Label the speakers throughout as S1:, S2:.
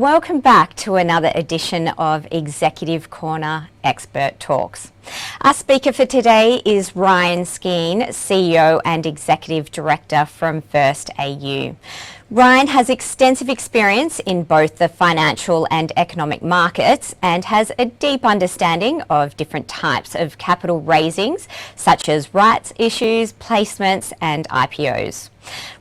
S1: welcome back to another edition of Executive Corner Expert Talks. Our speaker for today is Ryan Skeen, CEO and Executive Director from First AU. Ryan has extensive experience in both the financial and economic markets and has a deep understanding of different types of capital raisings, such as rights issues, placements and IPOs.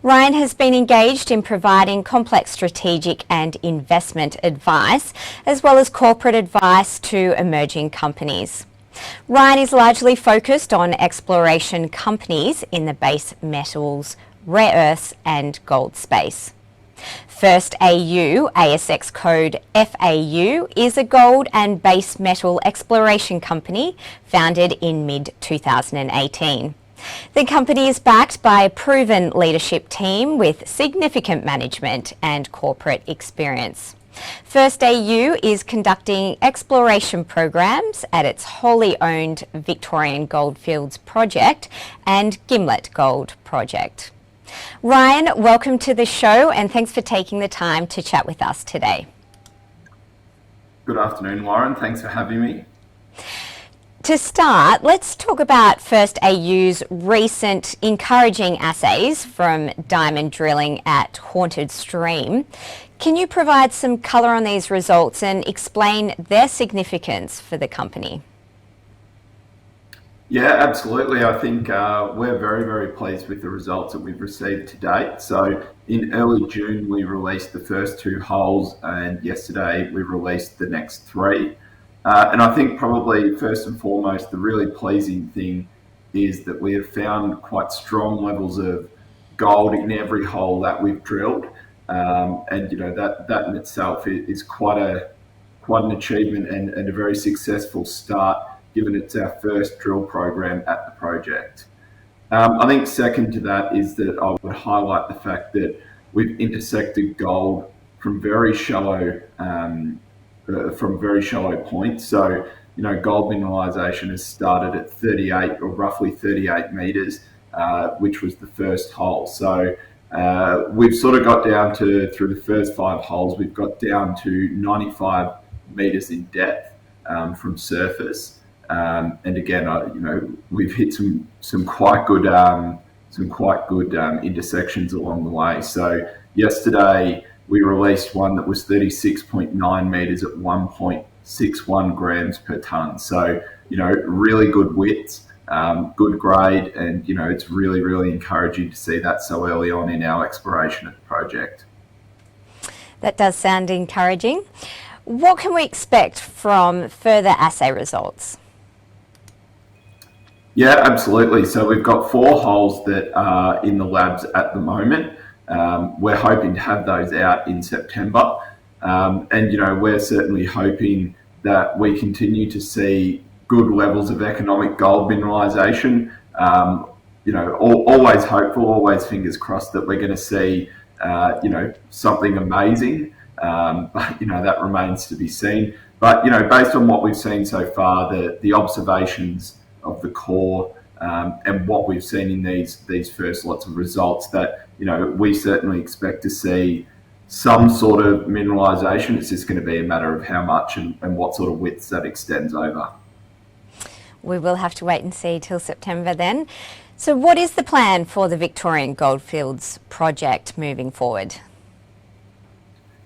S1: Ryan has been engaged in providing complex strategic and investment advice, as well as corporate advice to emerging companies. Ryan is largely focused on exploration companies in the base metals, rare earths and gold space. First AU, ASX code FAU, is a gold and base metal exploration company founded in mid-2018. The company is backed by a proven leadership team with significant management and corporate experience. First AU is conducting exploration programs at its wholly owned Victorian Goldfields project and Gimlet Gold project. Ryan, welcome to the show and thanks for taking the time to chat with us today.
S2: Good afternoon, Lauren. Thanks for having me.
S1: To start, let's talk about First AU's recent encouraging assays from diamond drilling at Haunted Stream. Can you provide some colour on these results and explain their significance for the company?
S2: Yeah, absolutely. I think we're very, very pleased with the results that we've received to date. So in early June, we released the first 2 holes and yesterday we released the next 3. And I think probably first and foremost, the really pleasing thing is that we have found quite strong levels of gold in every hole that we've drilled. And you know, that in itself is quite an achievement and a very successful start, given it's our first drill program at the project. I think second to that is that I would highlight the fact that we've intersected gold from very shallow points. So, you know, gold mineralization has started at 38 or roughly 38 meters, which was the first hole. So we've sort of got down to, through the first 5 holes, we've got down to 95 meters in depth from surface. And again, you know, we've hit some quite good intersections along the way. So yesterday we released one that was 36.9 meters at 1.61 grams per ton. So, you know, really good widths, good grade, and, you know, it's really, really encouraging to see that so early on in our exploration of the project.
S1: That does sound encouraging. What can we expect from further assay results?
S2: Yeah, absolutely. So we've got 4 holes that are in the labs at the moment. We're hoping to have those out in September. And, you know, we're certainly hoping that we continue to see good levels of economic gold mineralization. You know, always hopeful, always fingers crossed that we're going to see, you know, something amazing. But, you know, that remains to be seen. But, you know, based on what we've seen so far, the observations of the core and what we've seen in these first lots of results, that, you know, we certainly expect to see some sort of mineralization. It's just going to be a matter of how much and what sort of widths that extends over.
S1: We will have to wait and see till September then. So what is the plan for the Victorian Goldfields project moving forward?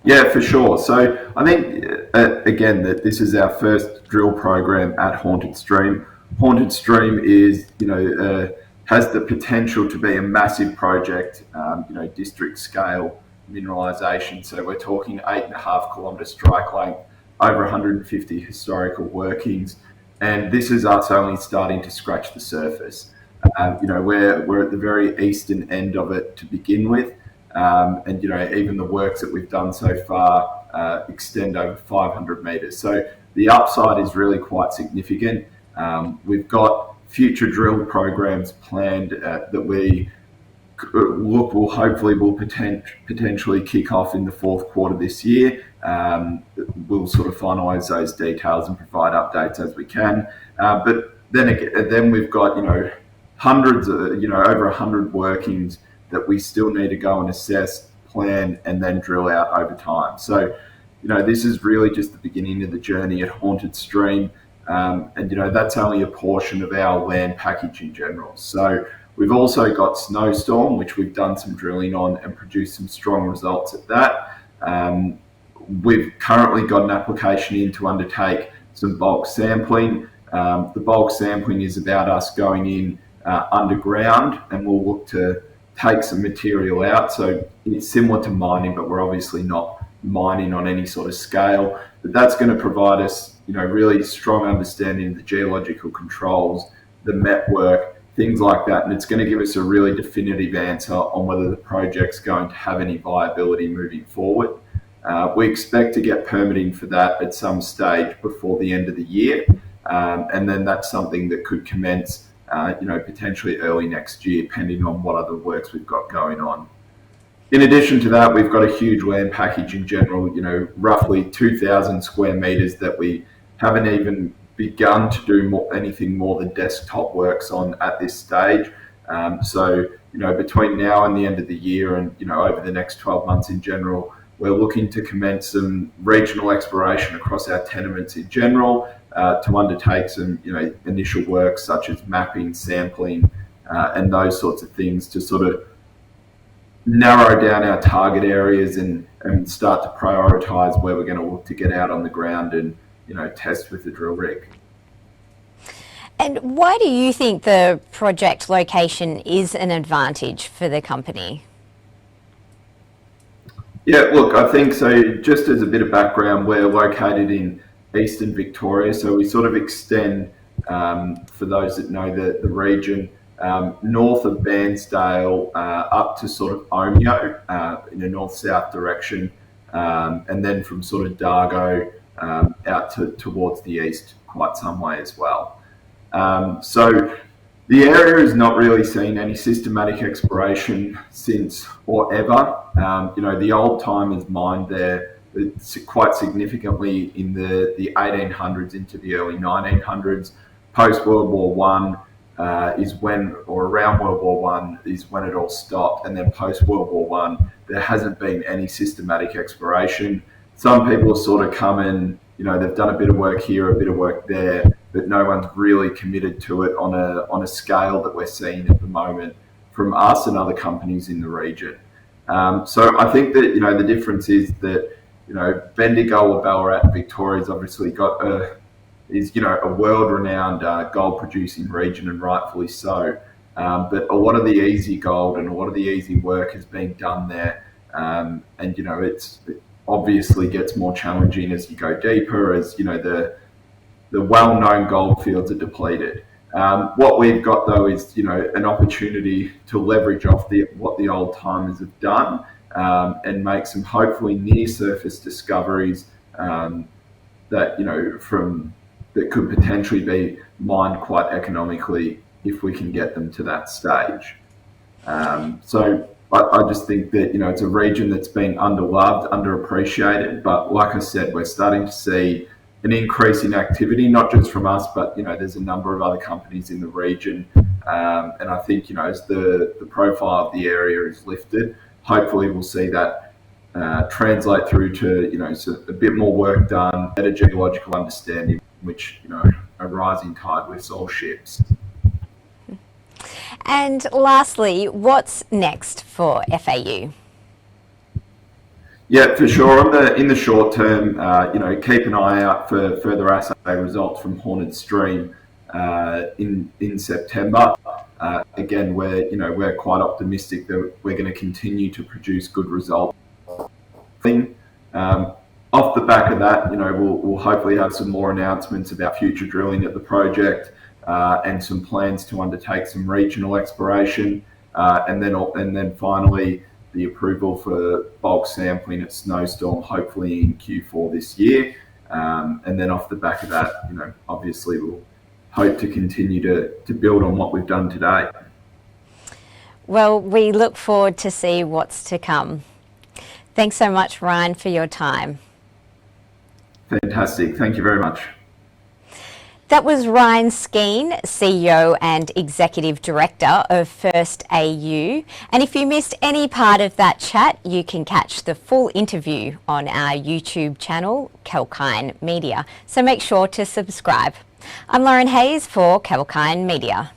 S2: Yeah, for sure. So I think, again, that this is our first drill program at Haunted Stream. Haunted Stream is, you know, has the potential to be a massive project, you know, district scale mineralization. So we're talking 8.5 kilometre strike length, over 150 historical workings. And this is us only starting to scratch the surface. You know, we're at the very eastern end of it to begin with. And, you know, even the works that we've done so far extend over 500 metres. So the upside is really quite significant. We've got future drill programs planned that we will hopefully potentially kick off in the 4th quarter this year. We'll sort of finalise those details and provide updates as we can. But then we've got, you know, hundreds of, you know, over 100 workings that we still need to go and assess, plan, and then drill out over time. So, this is really just the beginning of the journey at Haunted Stream. And that's only a portion of our land package in general. So we've also got Snowstorm, which we've done some drilling on and produced some strong results at that. We've currently got an application in to undertake some bulk sampling. The bulk sampling is about us going in underground, and we'll look to take some material out. So it's similar to mining, but we're obviously not mining on any sort of scale. But that's going to provide us, really strong understanding of the geological controls, the network, things like that. And it's going to give us a really definitive answer on whether the project's going to have any viability moving forward. We expect to get permitting for that at some stage before the end of the year. And then that's something that could commence, potentially early next year, depending on what other works we've got going on. In addition to that, we've got a huge land package in general, roughly 2,000 square metres that we haven't even begun to do anything more than desktop works on at this stage. So, between now and the end of the year and, over the next 12 months in general, we're looking to commence some regional exploration across our tenements in general, to undertake some, initial work such as mapping, sampling, and those sorts of things to sort of narrow down our target areas and start to prioritise where we're going to look to get out on the ground and, test with the drill rig.
S1: And why do you think the project location is an advantage for the company?
S2: Yeah, look, I think so. Just as a bit of background, we're located in eastern Victoria, so we sort of extend, for those that know the region, north of Bairnsdale up to sort of Omeo in a north-south direction, and then from sort of Dargo out towards the east quite some way as well. So the area has not really seen any systematic exploration since or ever. The old timers mined there quite significantly in the 1800s into the early 1900s. Post World War One is when, or around World War One is when it all stopped, and then post World War One there hasn't been any systematic exploration. Some people have sort of come in, they've done a bit of work here, a bit of work there, but no one's really committed to it on a scale that we're seeing at the moment from us and other companies in the region. So I think that, the difference is that, Bendigo or Ballarat, Victoria's obviously got a world-renowned gold producing region, and rightfully so. But a lot of the easy gold and a lot of the easy work has been done there. And, it obviously gets more challenging as you go deeper, as, the well-known goldfields are depleted. What we've got though is, an opportunity to leverage off what the old timers have done, and make some hopefully near-surface discoveries that could potentially be mined quite economically if we can get them to that stage. So I just think that, it's a region that's been underloved, underappreciated, but like I said, we're starting to see an increase in activity, not just from us, but, there's a number of other companies in the region. And I think, as the profile of the area is lifted, hopefully we'll see that translate through to, so a bit more work done, better geological understanding, which, a rising tide lifts all ships.
S1: And lastly, what's next for FAU?
S2: Yeah, for sure. In the short term, keep an eye out for further assay results from Haunted Stream in September. Again, we're quite optimistic that we're going to continue to produce good results. Off the back of that, we'll hopefully have some more announcements about future drilling at the project, and some plans to undertake some regional exploration, and then finally the approval for bulk sampling at Snowstorm, hopefully in Q4 this year. And then off the back of that, obviously we'll hope to continue to build on what we've done today.
S1: Well, we look forward to see what's to come. Thanks so much, Ryan, for your time.
S2: Fantastic. Thank you very much.
S1: That was Ryan Skeen, CEO and Executive Director of First AU. And if you missed any part of that chat, you can catch the full interview on our YouTube channel, Kelkine Media. So make sure to subscribe. I'm Lauren Hayes for Kelkine Media.